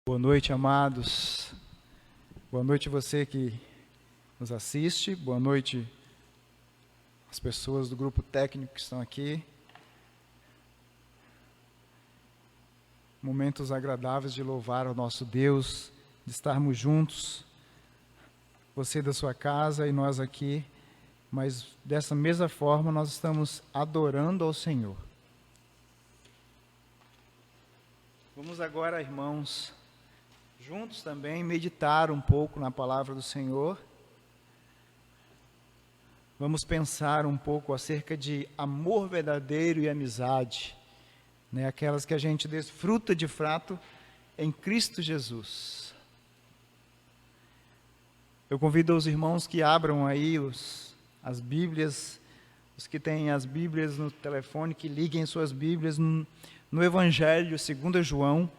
Boa noite, amados. Boa noite você que nos assiste. Boa noite às pessoas do grupo técnico que estão aqui. Momentos agradáveis de louvar ao nosso Deus, de estarmos juntos. Você da sua casa e nós aqui. Mas dessa mesma forma nós estamos adorando ao Senhor. Vamos agora, irmãos, juntos também meditar um pouco na palavra do Senhor. Vamos pensar um pouco acerca de amor verdadeiro e amizade, né? Aquelas que a gente desfruta de fato em Cristo Jesus. Eu convido os irmãos que abram aí as Bíblias, os que têm as Bíblias no telefone, que liguem suas Bíblias no Evangelho segundo João,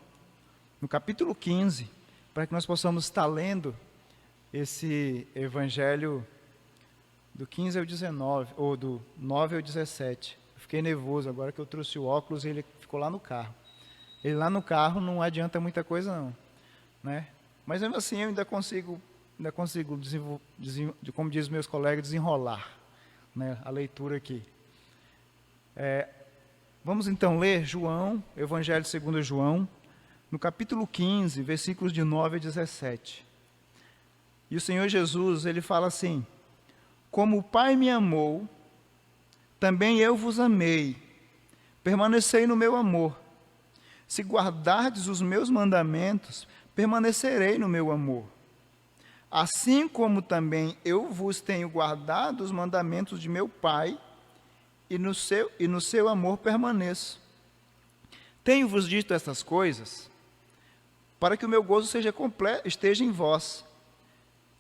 no capítulo 15, para que nós possamos estar lendo esse Evangelho do 15 ao 19, ou do 9 ao 17. Eu fiquei nervoso agora que eu trouxe o óculos e ele ficou lá no carro. Ele lá no carro não adianta muita coisa não, né? Mas mesmo assim eu ainda consigo como diz meus colegas, desenrolar, né, a leitura aqui. Vamos então ler João, Evangelho segundo João, no capítulo 15, versículos de 9 a 17. E o Senhor Jesus, ele fala assim: como o Pai me amou, também eu vos amei, permanecei no meu amor. Se guardardes os meus mandamentos, permanecerei no meu amor. Assim como também eu vos tenho guardado os mandamentos de meu Pai, e no seu amor permaneço. Tenho-vos dito estas coisas, para que o meu gozo esteja em vós,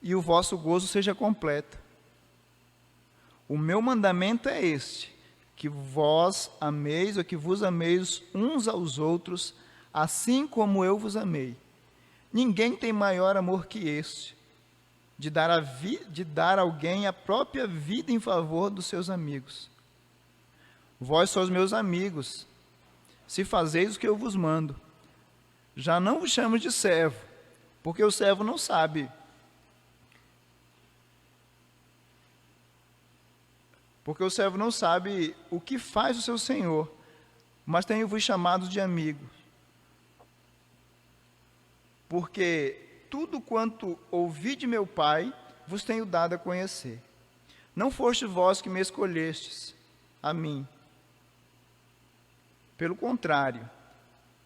e o vosso gozo seja completo. O meu mandamento é este, que vós ameis, ou que vos ameis uns aos outros, assim como eu vos amei. Ninguém tem maior amor que este, de dar a alguém a própria vida em favor dos seus amigos. Vós sois meus amigos, se fazeis o que eu vos mando. Já não vos chamo de servo, porque o servo não sabe. Porque o servo não sabe o que faz o seu senhor, mas tenho-vos chamado de amigos. Porque tudo quanto ouvi de meu Pai, vos tenho dado a conhecer. Não fostes vós que me escolhestes, a mim. Pelo contrário,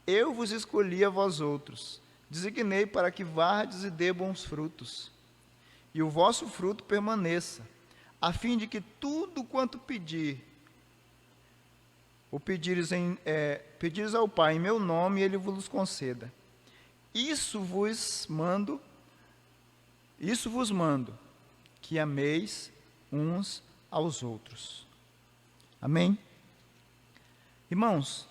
eu vos escolhi a vós outros, designei para que vardes e dê bons frutos, e o vosso fruto permaneça, a fim de que tudo quanto pedires ao Pai em meu nome, Ele vos conceda. Isso vos mando, que ameis uns aos outros. Amém? Irmãos,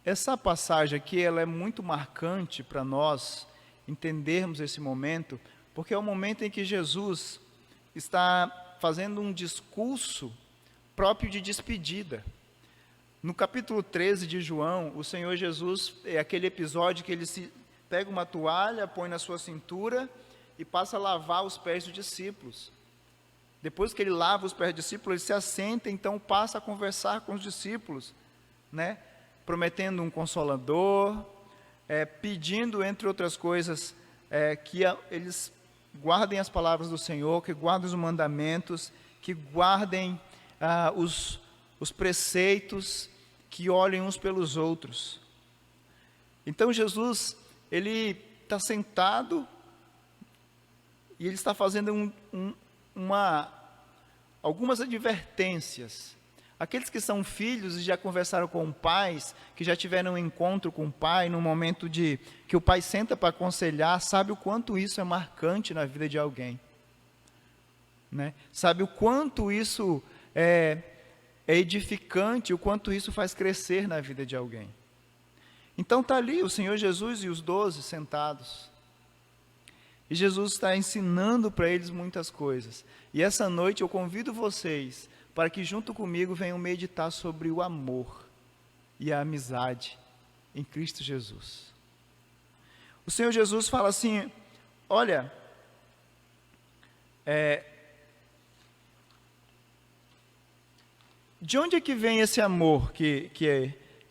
essa passagem aqui, ela é muito marcante para nós entendermos esse momento, porque é o momento em que Jesus está fazendo um discurso próprio de despedida. No capítulo 13 de João, o Senhor Jesus, é aquele episódio que ele pega uma toalha, põe na sua cintura e passa a lavar os pés dos discípulos. Depois que ele lava os pés dos discípulos, ele se assenta, então passa a conversar com os discípulos, né? Prometendo um consolador, pedindo, entre outras coisas, que eles guardem as palavras do Senhor, que guardem os mandamentos, que guardem os preceitos, que olhem uns pelos outros. Então Jesus, ele está sentado e ele está fazendo algumas advertências. Aqueles que são filhos e já conversaram com pais, que já tiveram um encontro com o pai, num momento que o pai senta para aconselhar, sabe o quanto isso é marcante na vida de alguém, né? Sabe o quanto isso é edificante, o quanto isso faz crescer na vida de alguém. Então está ali o Senhor Jesus e os 12 sentados. E Jesus está ensinando para eles muitas coisas. E essa noite eu convido vocês para que junto comigo venham meditar sobre o amor e a amizade em Cristo Jesus. O Senhor Jesus fala assim, olha, de onde é que vem esse amor que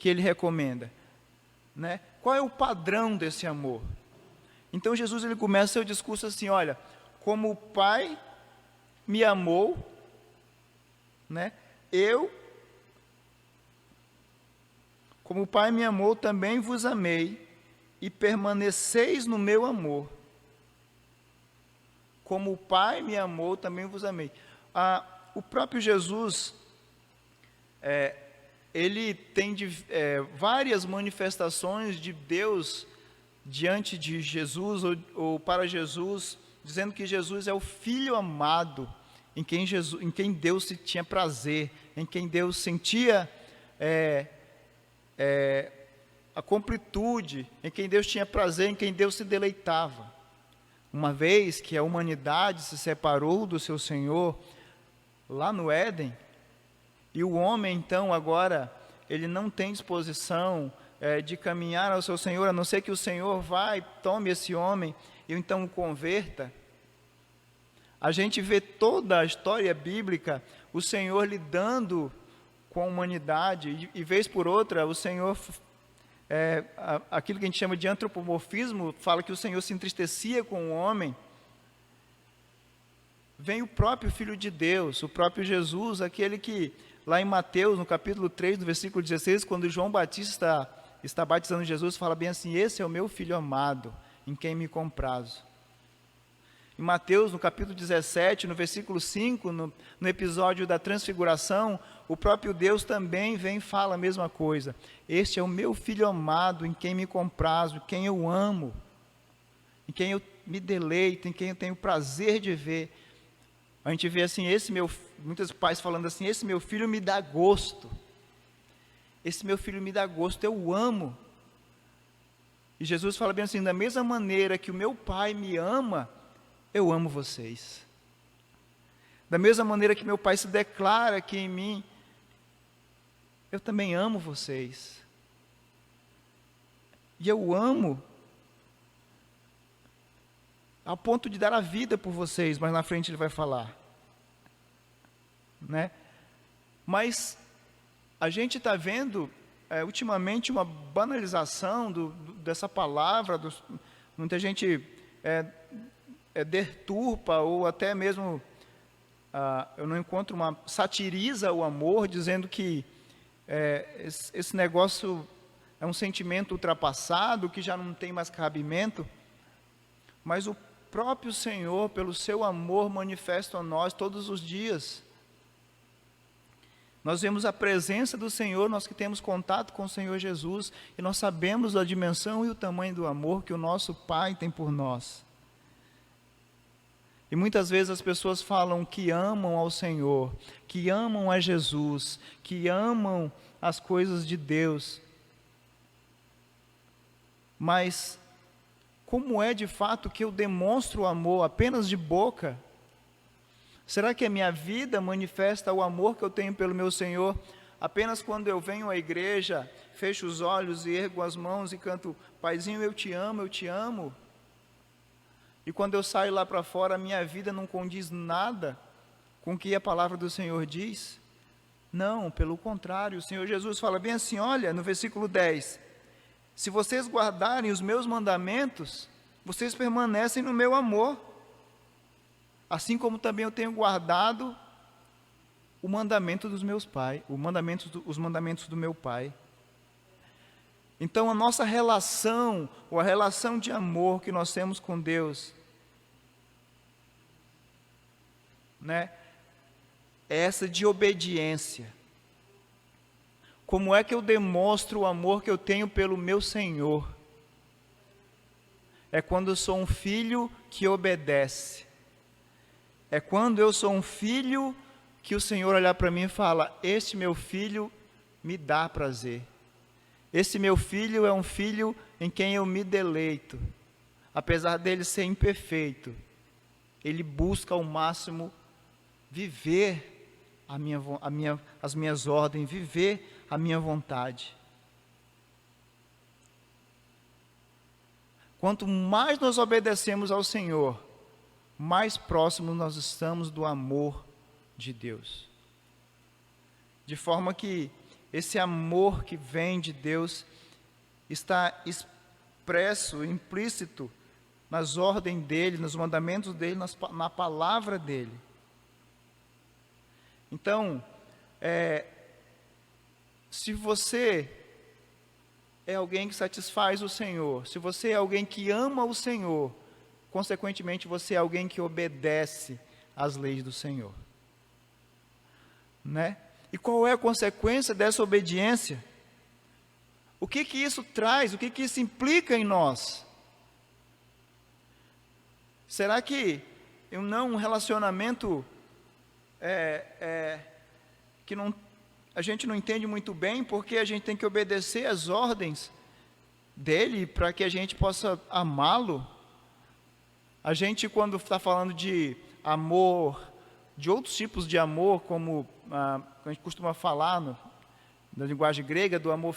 ele recomenda? Né? Qual é o padrão desse amor? Então Jesus ele começa seu discurso assim, olha, como o Pai me amou, né? Como o Pai me amou, também vos amei, e permaneceis no meu amor. Como o Pai me amou, também vos amei. O próprio Jesus, ele tem várias manifestações de Deus diante de Jesus, ou para Jesus, dizendo que Jesus é o Filho amado, em quem Deus se tinha prazer, em quem Deus sentia a completude, em quem Deus tinha prazer, em quem Deus se deleitava. Uma vez que a humanidade se separou do seu Senhor lá no Éden, e o homem então agora, ele não tem disposição de caminhar ao seu Senhor, a não ser que o Senhor tome esse homem e então o converta. A gente vê toda a história bíblica, o Senhor lidando com a humanidade, e vez por outra, o Senhor, aquilo que a gente chama de antropomorfismo, fala que o Senhor se entristecia com o homem. Vem o próprio Filho de Deus, o próprio Jesus, aquele que, lá em Mateus, no capítulo 3, no versículo 16, quando João Batista está batizando Jesus, fala bem assim, esse é o meu Filho amado, em quem me comprazo. Em Mateus, no capítulo 17, no versículo 5, no episódio da transfiguração, o próprio Deus também vem e fala a mesma coisa. Este é o meu Filho amado, em quem me comprazo, em quem eu amo, em quem eu me deleito, em quem eu tenho prazer de ver. A gente vê assim, muitos pais falando assim, esse meu filho me dá gosto. Esse meu filho me dá gosto, eu amo. E Jesus fala bem assim, da mesma maneira que o meu Pai me ama, eu amo vocês. Da mesma maneira que meu Pai se declara aqui em mim, eu também amo vocês. E eu amo ao ponto de dar a vida por vocês, mas na frente ele vai falar. Né? Mas a gente está vendo, ultimamente, uma banalização dessa palavra, muita gente deturpa, ou até mesmo, eu não encontro satiriza o amor, dizendo que esse negócio é um sentimento ultrapassado, que já não tem mais cabimento, mas o próprio Senhor, pelo seu amor, manifesta a nós todos os dias. Nós vemos a presença do Senhor, nós que temos contato com o Senhor Jesus, e nós sabemos a dimensão e o tamanho do amor que o nosso Pai tem por nós. E muitas vezes as pessoas falam que amam ao Senhor, que amam a Jesus, que amam as coisas de Deus. Mas como é de fato que eu demonstro o amor apenas de boca? Será que a minha vida manifesta o amor que eu tenho pelo meu Senhor apenas quando eu venho à igreja, fecho os olhos e ergo as mãos e canto, Paizinho, eu te amo, eu te amo? E quando eu saio lá para fora, a minha vida não condiz nada com o que a palavra do Senhor diz? Não, pelo contrário, o Senhor Jesus fala bem assim, olha, no versículo 10, se vocês guardarem os meus mandamentos, vocês permanecem no meu amor, assim como também eu tenho guardado o mandamento dos meus pais, os mandamentos do meu Pai. Então a nossa relação, ou a relação de amor que nós temos com Deus, né, é essa de obediência. Como é que eu demonstro o amor que eu tenho pelo meu Senhor? É quando eu sou um filho que obedece. É quando eu sou um filho que o Senhor olhar para mim e fala, este meu filho me dá prazer. Esse meu filho é um filho em quem eu me deleito. Apesar dele ser imperfeito, ele busca ao máximo viver as minhas ordens, viver a minha vontade. Quanto mais nós obedecemos ao Senhor, mais próximos nós estamos do amor de Deus. De forma que esse amor que vem de Deus está expresso, implícito nas ordens dele, nos mandamentos dele, na palavra dele. Então, se você é alguém que satisfaz o Senhor, se você é alguém que ama o Senhor, consequentemente você é alguém que obedece às leis do Senhor, né? E qual é a consequência dessa obediência? O que isso traz? O que isso implica em nós? Será que um relacionamento que a gente não entende muito bem, porque a gente tem que obedecer às ordens dele para que a gente possa amá-lo? A gente, quando está falando de amor, de outros tipos de amor, como a gente costuma falar na linguagem grega, do amor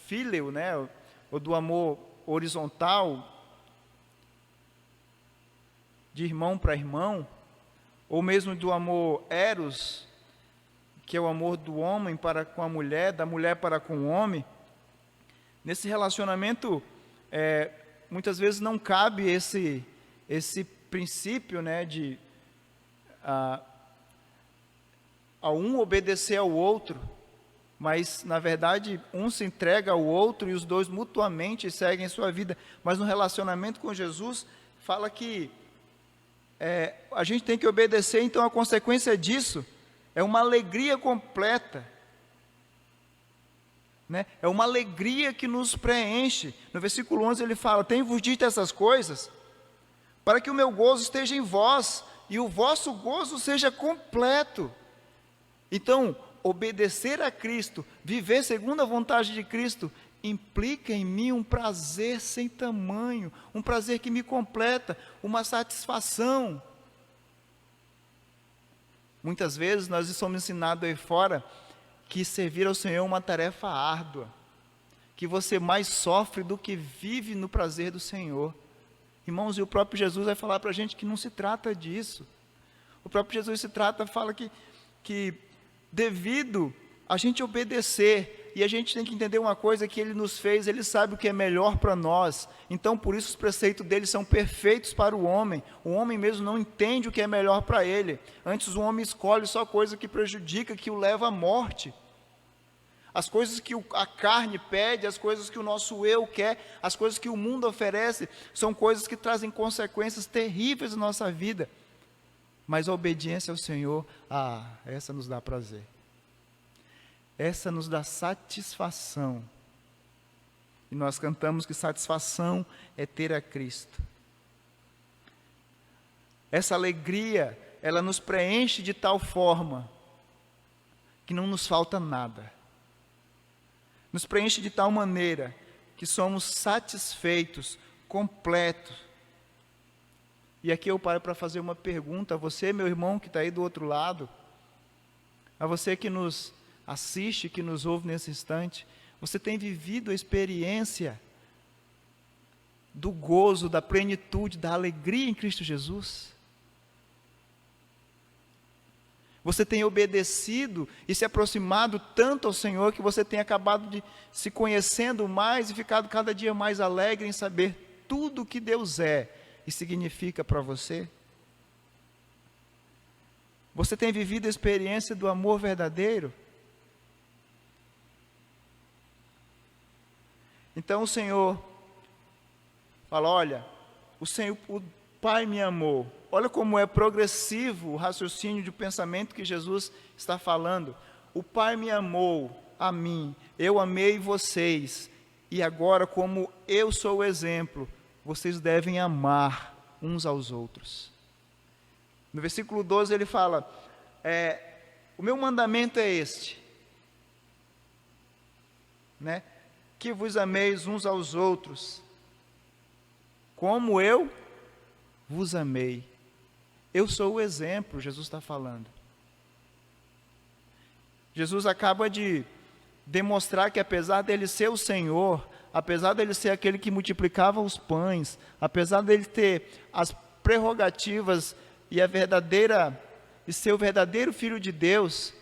fíleo, né, ou do amor horizontal, de irmão para irmão, ou mesmo do amor eros, que é o amor do homem para com a mulher, da mulher para com o homem. Nesse relacionamento, muitas vezes não cabe esse princípio, né, de a um obedecer ao outro, mas na verdade um se entrega ao outro e os dois mutuamente seguem sua vida. Mas no relacionamento com Jesus, fala que a gente tem que obedecer, então a consequência disso é uma alegria completa, né? É uma alegria que nos preenche. No versículo 11 ele fala: tenho-vos dito essas coisas, para que o meu gozo esteja em vós, e o vosso gozo seja completo. Então, obedecer a Cristo, viver segundo a vontade de Cristo, implica em mim um prazer sem tamanho, um prazer que me completa, uma satisfação. Muitas vezes nós somos ensinados aí fora que servir ao Senhor é uma tarefa árdua, que você mais sofre do que vive no prazer do Senhor. Irmãos, e o próprio Jesus vai falar para a gente que não se trata disso. O próprio Jesus fala que devido a gente obedecer, e a gente tem que entender uma coisa, que Ele nos fez, Ele sabe o que é melhor para nós, então por isso os preceitos dele são perfeitos para o homem mesmo não entende o que é melhor para ele, antes o homem escolhe só coisa que prejudica, que o leva à morte, as coisas que a carne pede, as coisas que o nosso eu quer, as coisas que o mundo oferece, são coisas que trazem consequências terríveis na nossa vida, mas a obediência ao Senhor, essa nos dá prazer, essa nos dá satisfação, e nós cantamos que satisfação é ter a Cristo. Essa alegria, ela nos preenche de tal forma, que não nos falta nada, nos preenche de tal maneira, que somos satisfeitos, completos. E aqui eu paro para fazer uma pergunta a você, meu irmão, que está aí do outro lado, a você que nos assiste, que nos ouve nesse instante, você tem vivido a experiência do gozo, da plenitude, da alegria em Cristo Jesus? Você tem obedecido e se aproximado tanto ao Senhor, que você tem acabado de se conhecendo mais e ficado cada dia mais alegre em saber tudo o que Deus é e significa para você? Você tem vivido a experiência do amor verdadeiro? Então o Senhor fala: olha, o Pai me amou. Olha como é progressivo o raciocínio de pensamento que Jesus está falando. O Pai me amou a mim, eu amei vocês, e agora, como eu sou o exemplo, vocês devem amar uns aos outros. No versículo 12 ele fala: o meu mandamento é este, né? Que vos ameis uns aos outros, como eu vos amei. Eu sou o exemplo, Jesus está falando. Jesus acaba de demonstrar que apesar dele ser o Senhor, apesar dele ser aquele que multiplicava os pães, apesar dele ter as prerrogativas e ser o verdadeiro Filho de Deus,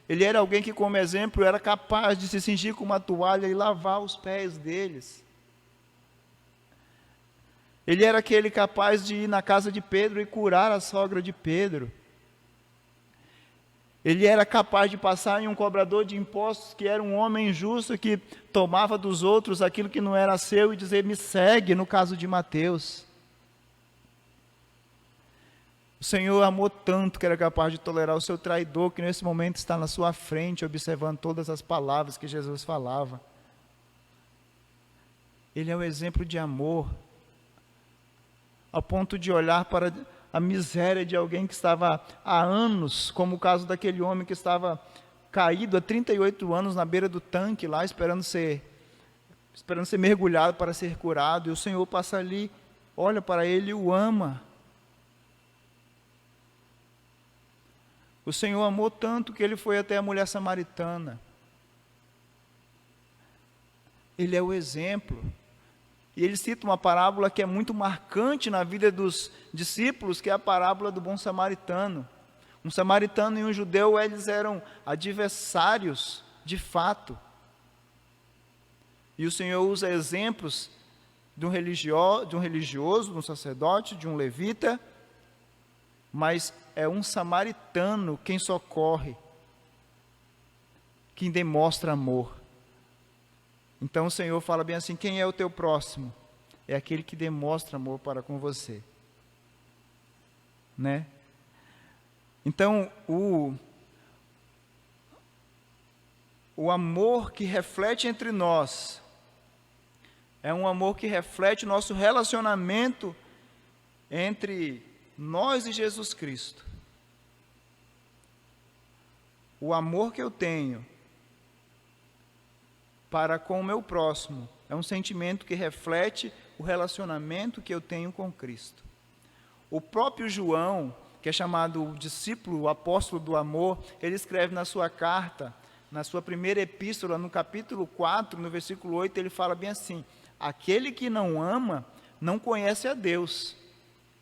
ele era alguém que, como exemplo, era capaz de se cingir com uma toalha e lavar os pés deles. Ele era aquele capaz de ir na casa de Pedro e curar a sogra de Pedro. Ele era capaz de passar em um cobrador de impostos, que era um homem justo, que tomava dos outros aquilo que não era seu, e dizer: me segue, no caso de Mateus. O Senhor amou tanto que era capaz de tolerar o seu traidor, que nesse momento está na sua frente, observando todas as palavras que Jesus falava. Ele é o exemplo de amor, ao ponto de olhar para a miséria de alguém que estava há anos, como o caso daquele homem que estava caído há 38 anos na beira do tanque lá, esperando ser mergulhado para ser curado, e o Senhor passa ali, olha para ele e o ama. O Senhor amou tanto que ele foi até a mulher samaritana. Ele é o exemplo. E ele cita uma parábola que é muito marcante na vida dos discípulos, que é a parábola do bom samaritano. Um samaritano e um judeu, eles eram adversários de fato. E o Senhor usa exemplos de um religioso, de um sacerdote, de um levita, mas é um samaritano quem socorre, quem demonstra amor. Então o Senhor fala bem assim: quem é o teu próximo? É aquele que demonstra amor para com você, né? Então o amor que reflete entre nós é um amor que reflete o nosso relacionamento entre nós e Jesus Cristo. O amor que eu tenho para com o meu próximo é um sentimento que reflete o relacionamento que eu tenho com Cristo. O próprio João, que é chamado o discípulo, o apóstolo do amor, ele escreve na sua carta, na sua primeira epístola, no capítulo 4, no versículo 8, ele fala bem assim: aquele que não ama, não conhece a Deus,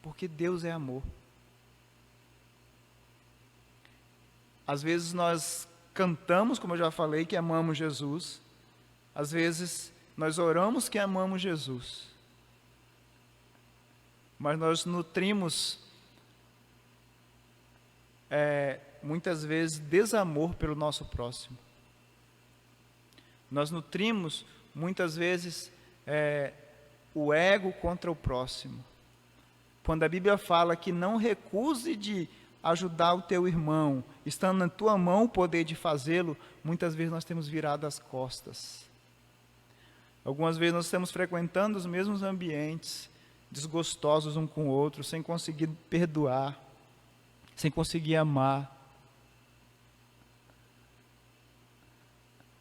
porque Deus é amor. Às vezes nós cantamos, como eu já falei, que amamos Jesus. Às vezes nós oramos que amamos Jesus. Mas nós nutrimos, muitas vezes, desamor pelo nosso próximo. Nós nutrimos, muitas vezes, o ego contra o próximo. Quando a Bíblia fala que não recuse de ajudar o teu irmão, estando na tua mão o poder de fazê-lo, muitas vezes nós temos virado as costas. Algumas vezes nós estamos frequentando os mesmos ambientes, desgostosos um com o outro, sem conseguir perdoar, sem conseguir amar.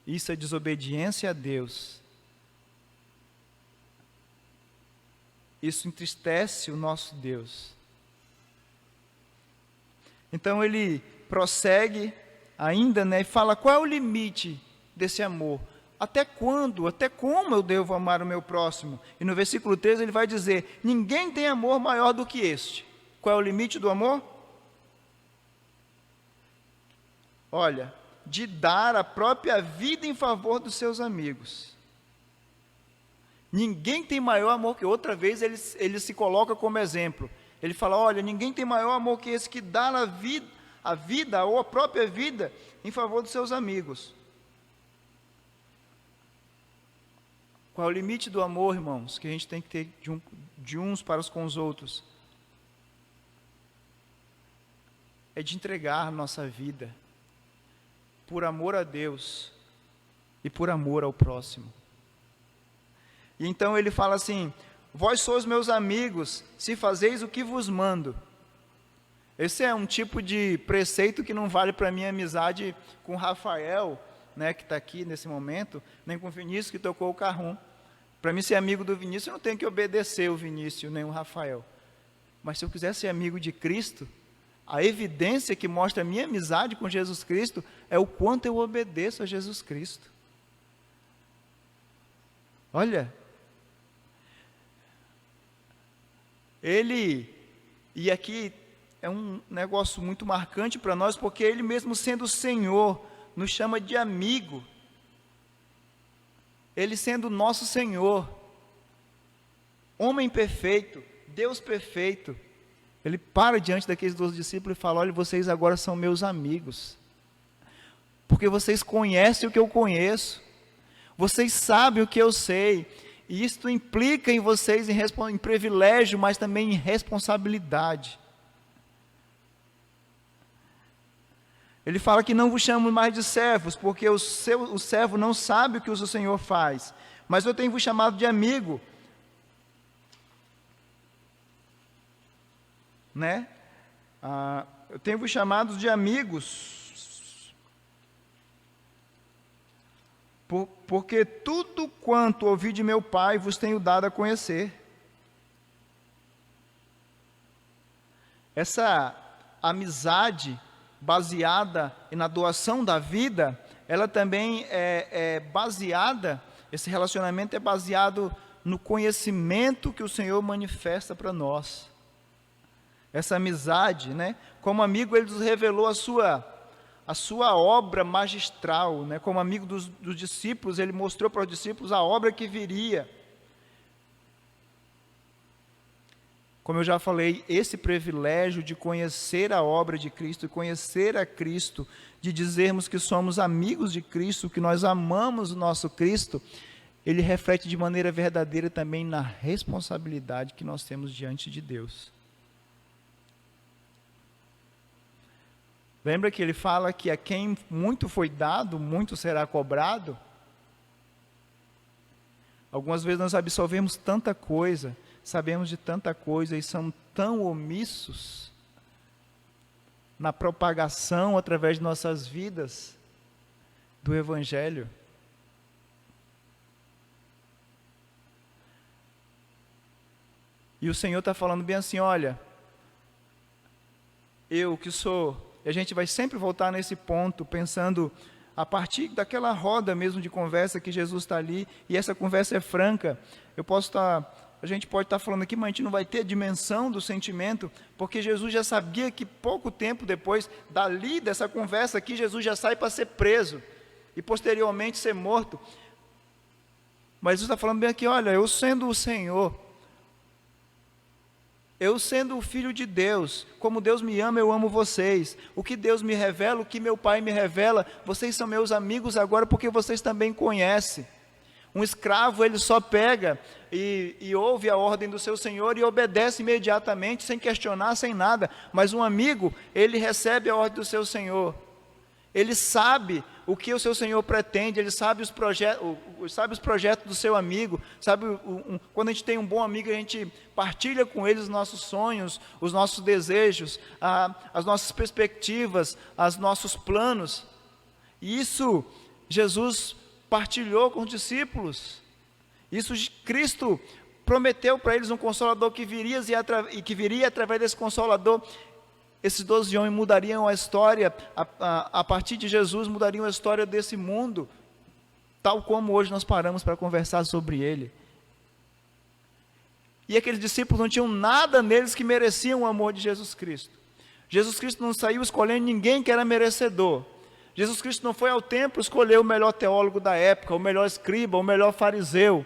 Isso é desobediência a Deus. Isso entristece o nosso Deus. Então ele prossegue ainda, e fala: qual é o limite desse amor? Até quando, até como eu devo amar o meu próximo? E no versículo 13 ele vai dizer: ninguém tem amor maior do que este. Qual é o limite do amor? Olha, de dar a própria vida em favor dos seus amigos. Ninguém tem maior amor que... Outra vez ele se coloca como exemplo. Ele fala: olha, ninguém tem maior amor que esse, que dá a vida ou a própria vida em favor dos seus amigos. Qual é o limite do amor, irmãos, que a gente tem que ter de uns para com os outros? É de entregar nossa vida por amor a Deus e por amor ao próximo. E então ele fala assim: vós sois meus amigos, se fazeis o que vos mando. Esse é um tipo de preceito que não vale para a minha amizade com o Rafael, que está aqui nesse momento, nem com o Vinícius, que tocou o carrom. Para mim ser amigo do Vinícius, eu não tenho que obedecer o Vinícius, nem o Rafael. Mas se eu quiser ser amigo de Cristo, a evidência que mostra a minha amizade com Jesus Cristo é o quanto eu obedeço a Jesus Cristo. Olha, e aqui é um negócio muito marcante para nós, porque ele mesmo sendo o Senhor, nos chama de amigo. Ele sendo nosso Senhor, homem perfeito, Deus perfeito, ele para diante daqueles 12 discípulos e fala: olha, vocês agora são meus amigos, porque vocês conhecem o que eu conheço, vocês sabem o que eu sei, e isso implica em vocês em privilégio, mas também em responsabilidade. Ele fala que não vos chamo mais de servos, porque o servo não sabe o que o seu Senhor faz, mas eu tenho vos chamado de amigo, né? Eu tenho vos chamado de amigos, porque tudo quanto ouvi de meu Pai vos tenho dado a conhecer. Essa amizade baseada na doação da vida, ela também é baseada, esse relacionamento é baseado no conhecimento que o Senhor manifesta para nós. Essa amizade, né? Como amigo, ele nos revelou a sua obra magistral, né? Como amigo dos discípulos, ele mostrou para os discípulos a obra que viria. Como eu já falei, esse privilégio de conhecer a obra de Cristo, conhecer a Cristo, de dizermos que somos amigos de Cristo, que nós amamos o nosso Cristo, ele reflete de maneira verdadeira também na responsabilidade que nós temos diante de Deus. Lembra que ele fala que a quem muito foi dado, muito será cobrado? Algumas vezes nós absorvemos tanta coisa, sabemos de tanta coisa e somos tão omissos na propagação através de nossas vidas do Evangelho. E o Senhor está falando bem assim: olha, eu que sou, e a gente vai sempre voltar nesse ponto, pensando a partir daquela roda mesmo de conversa que Jesus está ali, e essa conversa é franca. A gente pode estar falando aqui, mas a gente não vai ter a dimensão do sentimento, porque Jesus já sabia que pouco tempo depois, dali dessa conversa aqui, Jesus já sai para ser preso, e posteriormente ser morto. Mas Jesus está falando bem aqui: olha, eu sendo o Senhor, eu sendo o Filho de Deus, como Deus me ama, eu amo vocês. O que Deus me revela, o que meu Pai me revela, vocês são meus amigos agora, porque vocês também conhecem. Um escravo, ele só pega e ouve a ordem do seu senhor e obedece imediatamente, sem questionar, sem nada. Mas um amigo, ele recebe a ordem do seu senhor. Ele sabe o que o seu senhor pretende, ele sabe os projetos do seu amigo, sabe, quando a gente tem um bom amigo, a gente partilha com ele os nossos sonhos, os nossos desejos, as nossas perspectivas, os nossos planos. E isso Jesus partilhou com os discípulos. Isso Cristo prometeu para eles um Consolador que viria e que viria através desse Consolador. Esses 12 homens mudariam a história, a partir de Jesus, mudariam a história desse mundo, tal como hoje nós paramos para conversar sobre ele. E aqueles discípulos não tinham nada neles que mereciam o amor de Jesus Cristo. Jesus Cristo não saiu escolhendo ninguém que era merecedor. Jesus Cristo não foi ao templo escolher o melhor teólogo da época, o melhor escriba, o melhor fariseu.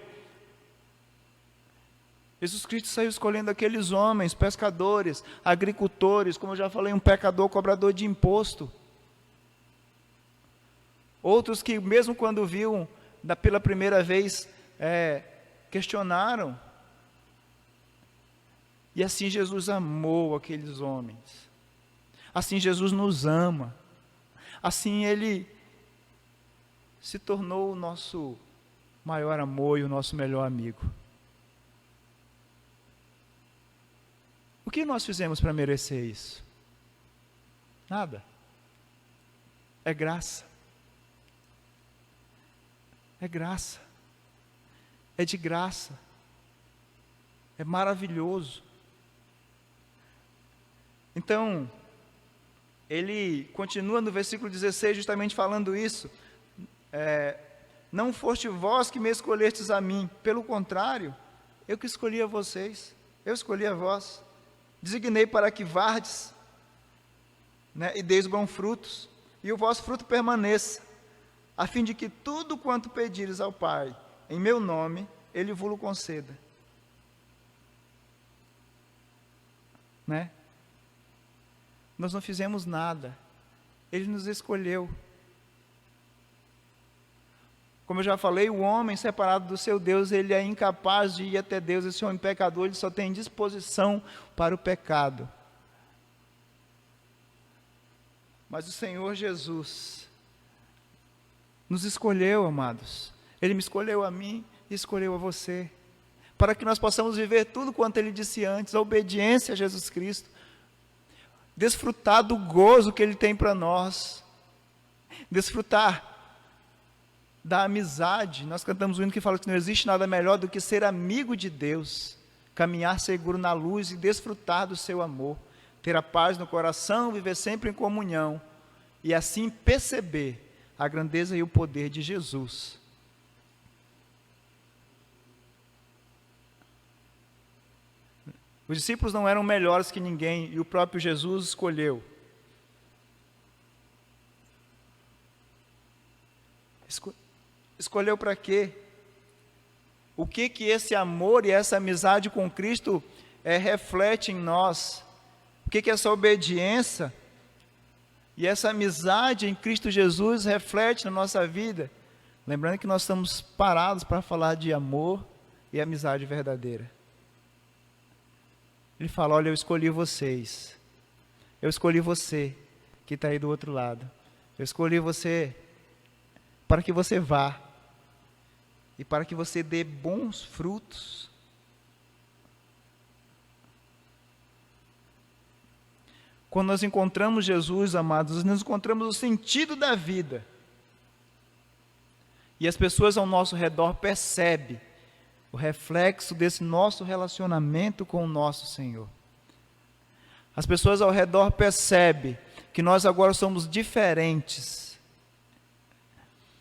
Jesus Cristo saiu escolhendo aqueles homens, pescadores, agricultores, como eu já falei, um pecador, cobrador de imposto. Outros que mesmo quando viam pela primeira vez, questionaram. E assim Jesus amou aqueles homens. Assim Jesus nos ama. Assim Ele se tornou o nosso maior amor e o nosso melhor amigo. O que nós fizemos para merecer isso? Nada. É graça. É graça. É de graça. É maravilhoso. Então, ele continua no versículo 16 justamente falando isso. Não foste vós que me escolhestes a mim, pelo contrário, eu que escolhi a vocês, eu escolhi a vós, designei para que vardes, né, e deis bons frutos, e o vosso fruto permaneça, a fim de que tudo quanto pedires ao Pai, em meu nome, Ele vos conceda. Né? Nós não fizemos nada, Ele nos escolheu. Como eu já falei, o homem separado do seu Deus, ele é incapaz de ir até Deus. Esse homem pecador, ele só tem disposição para o pecado. Mas o Senhor Jesus nos escolheu, amados. Ele me escolheu a mim e escolheu a você, para que nós possamos viver tudo quanto Ele disse antes, a obediência a Jesus Cristo, desfrutar do gozo que Ele tem para nós, desfrutar da amizade. Nós cantamos um hino que fala que não existe nada melhor do que ser amigo de Deus, caminhar seguro na luz e desfrutar do seu amor, ter a paz no coração, viver sempre em comunhão e assim perceber a grandeza e o poder de Jesus. Os discípulos não eram melhores que ninguém e o próprio Jesus escolheu. Escolheu para quê? O que esse amor e essa amizade com Cristo reflete em nós? O que essa obediência e essa amizade em Cristo Jesus reflete na nossa vida? Lembrando que nós estamos parados para falar de amor e amizade verdadeira. Ele fala: olha, eu escolhi vocês. Eu escolhi você que está aí do outro lado. Eu escolhi você para que você vá e para que você dê bons frutos. Quando nós encontramos Jesus, amados, nós encontramos o sentido da vida. E as pessoas ao nosso redor percebem o reflexo desse nosso relacionamento com o nosso Senhor. As pessoas ao redor percebem que nós agora somos diferentes.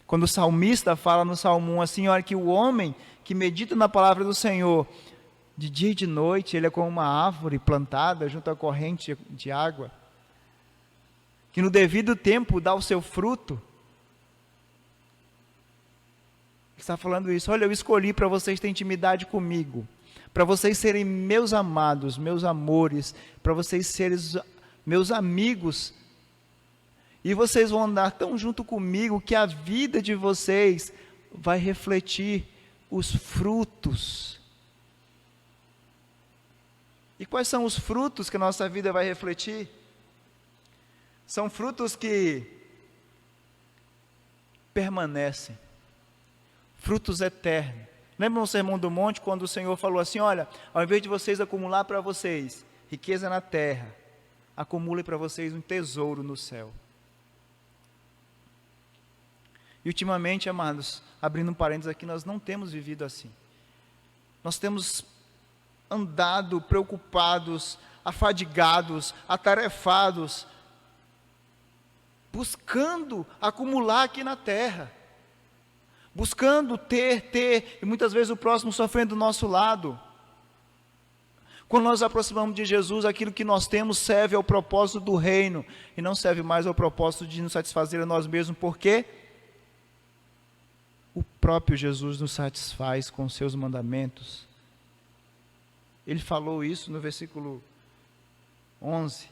Quando o salmista fala no Salmo 1 assim, olha, que o homem que medita na palavra do Senhor, de dia e de noite, ele é como uma árvore plantada junto à corrente de água, que no devido tempo dá o seu fruto. Ele está falando isso: olha, eu escolhi para vocês ter intimidade comigo, para vocês serem meus amados, meus amores, para vocês serem meus amigos, e vocês vão andar tão junto comigo que a vida de vocês vai refletir os frutos. E quais são os frutos que a nossa vida vai refletir? São frutos que permanecem, frutos eternos. Lembra no Sermão do Monte, quando o Senhor falou assim: olha, ao invés de vocês acumular para vocês riqueza na terra, acumulem para vocês um tesouro no céu. E ultimamente, amados, abrindo um parênteses aqui, nós não temos vivido assim. Nós temos andado preocupados, afadigados, atarefados, buscando acumular aqui na terra, buscando ter, e muitas vezes o próximo sofrendo do nosso lado. Quando nós nos aproximamos de Jesus, aquilo que nós temos serve ao propósito do reino, e não serve mais ao propósito de nos satisfazer a nós mesmos, porque o próprio Jesus nos satisfaz com os seus mandamentos. Ele falou isso no versículo 11.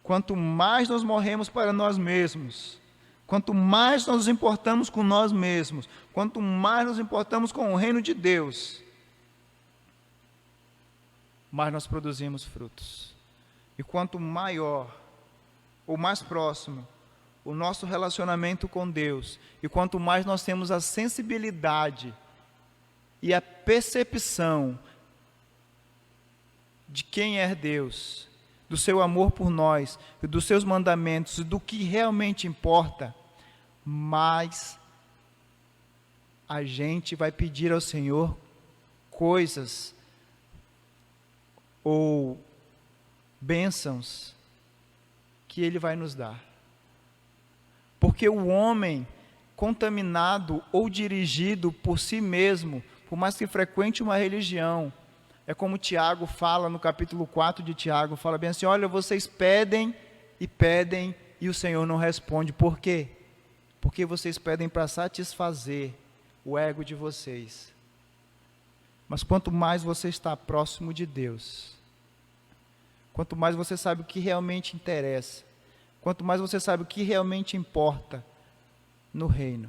Quanto mais nós morremos para nós mesmos, quanto mais nós nos importamos com nós mesmos, quanto mais nos importamos com o reino de Deus, mais nós produzimos frutos. E quanto maior, ou mais próximo, o nosso relacionamento com Deus, e quanto mais nós temos a sensibilidade e a percepção de quem é Deus, do seu amor por nós, dos seus mandamentos, do que realmente importa, mais a gente vai pedir ao Senhor coisas ou bênçãos que Ele vai nos dar. Porque o homem contaminado ou dirigido por si mesmo, por mais que frequente uma religião, é como Tiago fala no capítulo 4 de Tiago, fala bem assim: olha, vocês pedem e o Senhor não responde. Por quê? Porque vocês pedem para satisfazer o ego de vocês. Mas quanto mais você está próximo de Deus, quanto mais você sabe o que realmente interessa, quanto mais você sabe o que realmente importa no reino,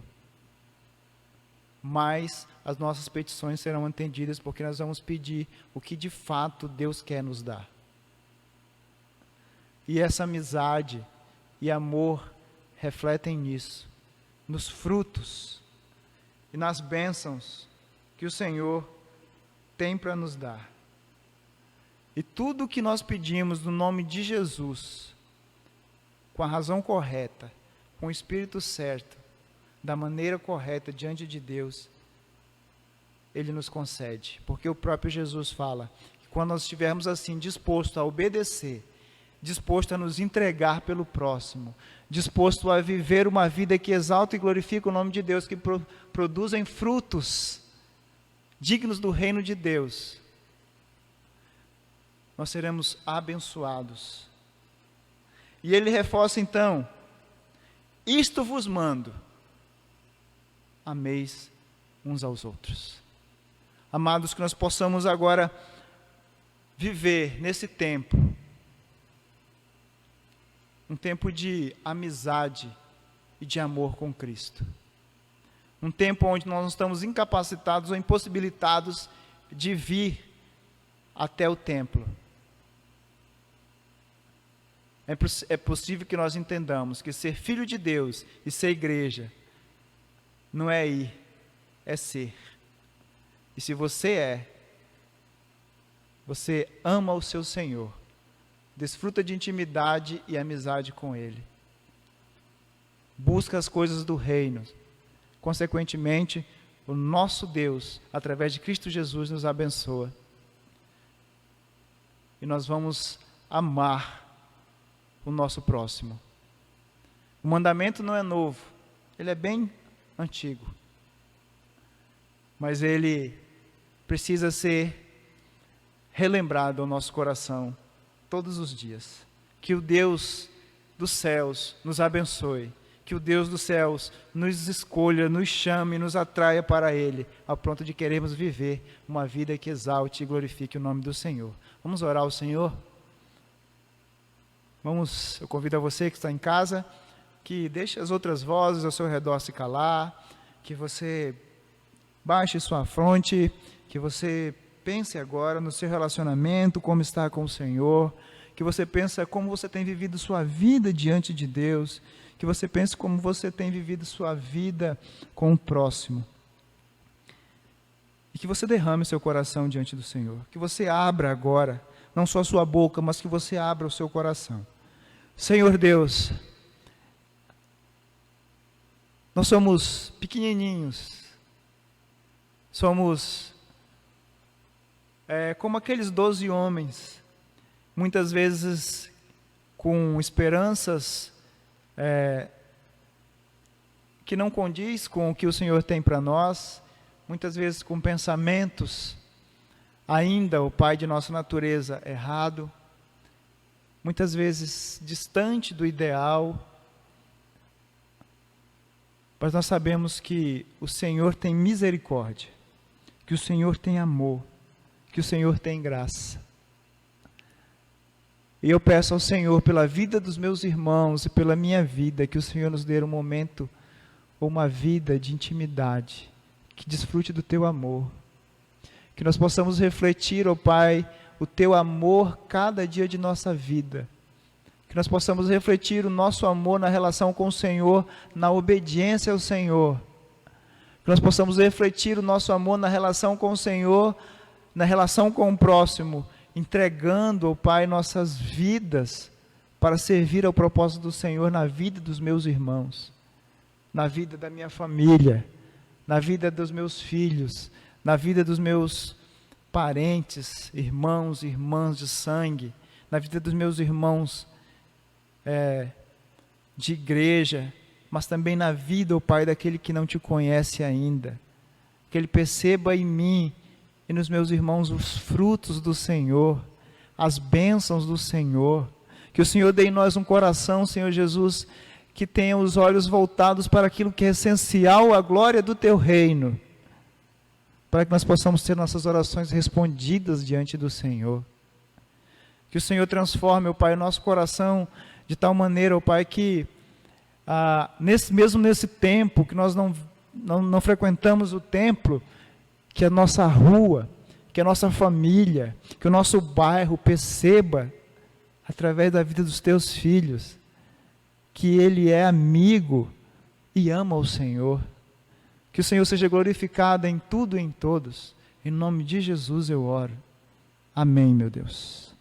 mais as nossas petições serão atendidas, porque nós vamos pedir o que de fato Deus quer nos dar. E essa amizade e amor refletem nisso, nos frutos e nas bênçãos que o Senhor tem para nos dar. E tudo o que nós pedimos no nome de Jesus, com a razão correta, com o espírito certo, da maneira correta diante de Deus, Ele nos concede. Porque o próprio Jesus fala que quando nós estivermos assim, disposto a obedecer, disposto a nos entregar pelo próximo, disposto a viver uma vida que exalta e glorifica o nome de Deus, que produzem frutos dignos do reino de Deus, nós seremos abençoados. E ele reforça então: isto vos mando, ameis uns aos outros. Amados, que nós possamos agora viver nesse tempo, um tempo de amizade e de amor com Cristo. Um tempo onde nós não estamos incapacitados ou impossibilitados de vir até o templo. É possível que nós entendamos que ser filho de Deus e ser igreja não é ir, é ser. E se você ama o seu Senhor, desfruta de intimidade e amizade com Ele, busca as coisas do reino, consequentemente, o nosso Deus, através de Cristo Jesus, nos abençoa. E nós vamos amar o nosso próximo. O mandamento não é novo, ele é bem antigo. Mas ele precisa ser relembrado ao nosso coração todos os dias. Que o Deus dos céus nos abençoe. Que o Deus dos céus nos escolha, nos chame, nos atraia para Ele, ao ponto de querermos viver uma vida que exalte e glorifique o nome do Senhor. Vamos orar ao Senhor? Eu convido a você que está em casa, que deixe as outras vozes ao seu redor se calar, que você baixe sua fronte, que você pense agora no seu relacionamento, como está com o Senhor, que você pense como você tem vivido sua vida diante de Deus, que você pense como você tem vivido sua vida com o próximo. E que você derrame seu coração diante do Senhor. Que você abra agora, não só a sua boca, mas que você abra o seu coração. Senhor Deus, nós somos pequenininhos, somos como aqueles 12 homens, muitas vezes com esperanças que não condiz com o que o Senhor tem para nós, muitas vezes com pensamentos ainda, o Pai, de nossa natureza errado, muitas vezes distante do ideal, mas nós sabemos que o Senhor tem misericórdia, que o Senhor tem amor, que o Senhor tem graça. E eu peço ao Senhor, pela vida dos meus irmãos e pela minha vida, que o Senhor nos dê um momento ou uma vida de intimidade, que desfrute do Teu amor. Que nós possamos refletir, ó Pai, o Teu amor cada dia de nossa vida. Que nós possamos refletir o nosso amor na relação com o Senhor, na obediência ao Senhor. Que nós possamos refletir o nosso amor na relação com o Senhor, na relação com o próximo, entregando, ó Pai, nossas vidas para servir ao propósito do Senhor na vida dos meus irmãos, na vida da minha família, na vida dos meus filhos, na vida dos meus parentes, irmãos, irmãs de sangue, na vida dos meus irmãos de igreja, mas também na vida, ó Pai, daquele que não te conhece ainda. Que ele perceba em mim e nos meus irmãos os frutos do Senhor, as bênçãos do Senhor. Que o Senhor dê em nós um coração, Senhor Jesus, que tenha os olhos voltados para aquilo que é essencial, a glória do Teu reino, para que nós possamos ter nossas orações respondidas diante do Senhor. Que o Senhor transforme, ó Pai, o nosso coração de tal maneira, ó Pai, que mesmo nesse tempo que nós não frequentamos o templo, que a nossa rua, que a nossa família, que o nosso bairro perceba, através da vida dos Teus filhos, que Ele é amigo e ama o Senhor. Que o Senhor seja glorificado em tudo e em todos. Em nome de Jesus eu oro. Amém, meu Deus.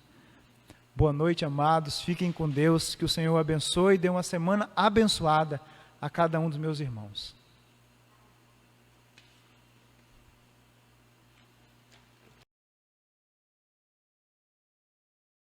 Boa noite, amados. Fiquem com Deus. Que o Senhor abençoe e dê uma semana abençoada a cada um dos meus irmãos.